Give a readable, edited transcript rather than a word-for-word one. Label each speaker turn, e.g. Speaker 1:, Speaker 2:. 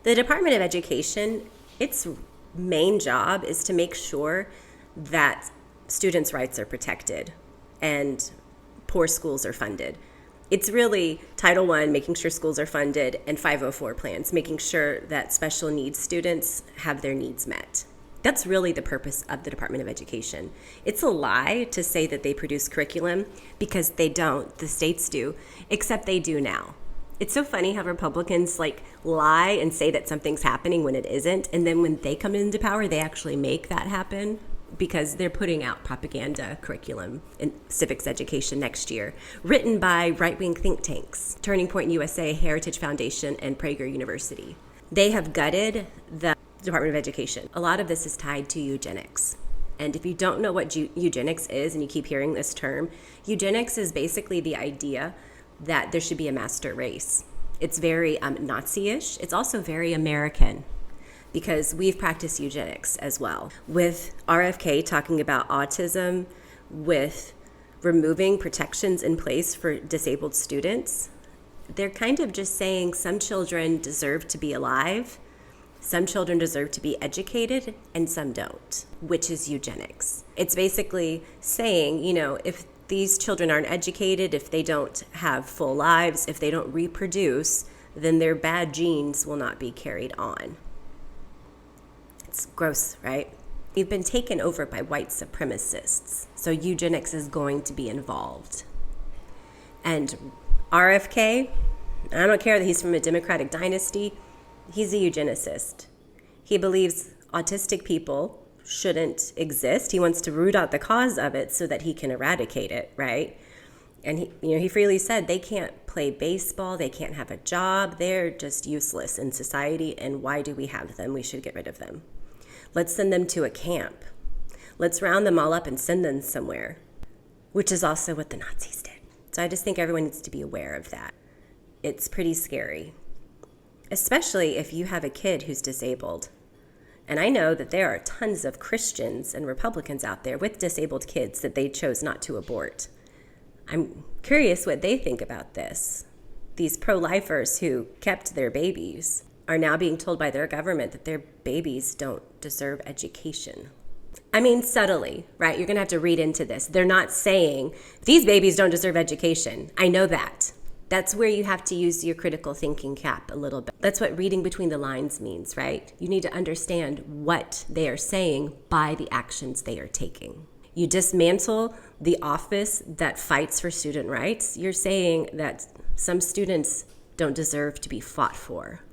Speaker 1: The Department of Education, its main job is to make sure that students' rights are protected and poor schools are funded. It's really Title I, making sure schools are funded, and 504 plans, making sure that special needs students have their needs met. That's really the purpose of the Department of Education. It's a lie to say that they produce curriculum, because they don't. The states do, except they do now. It's so funny how Republicans lie and say that something's happening when it isn't, and then when they come into power, they actually make that happen because they're putting out propaganda curriculum in civics education next year, written by right-wing think tanks, Turning Point USA, Heritage Foundation, and Prager University. They have gutted the Department of Education. A lot of this is tied to eugenics. And if you don't know what eugenics is, and you keep hearing this term, eugenics is basically the idea that there should be a master race. It's very Nazi-ish. It's also very American, because we've practiced eugenics as well. With RFK talking about autism, with removing protections in place for disabled students, they're kind of just saying some children deserve to be alive, some children deserve to be educated, and some don't, which is eugenics. It's basically saying, if these children aren't educated, if they don't have full lives, if they don't reproduce, then their bad genes will not be carried on. It's gross, right? We've been taken over by white supremacists, so eugenics is going to be involved. And RFK, I don't care that he's from a Democratic dynasty, he's a eugenicist. He believes autistic people shouldn't exist. He wants to root out the cause of it so that he can eradicate it, right? And he freely said they can't play baseball, they can't have a job, they're just useless in society, and why do we have them? We should get rid of them. Let's send them to a camp. Let's round them all up and send them somewhere, which is also what the Nazis did. So I just think everyone needs to be aware of that. It's pretty scary, especially if you have a kid who's disabled. And I know that there are tons of Christians and Republicans out there with disabled kids that they chose not to abort. I'm curious what they think about this. These pro-lifers who kept their babies are now being told by their government that their babies don't deserve education. I mean, subtly, right? You're going to have to read into this. They're not saying, these babies don't deserve education. I know that. That's where you have to use your critical thinking cap a little bit. That's what reading between the lines means, right? You need to understand what they are saying by the actions they are taking. You dismantle the office that fights for student rights. You're saying that some students don't deserve to be fought for.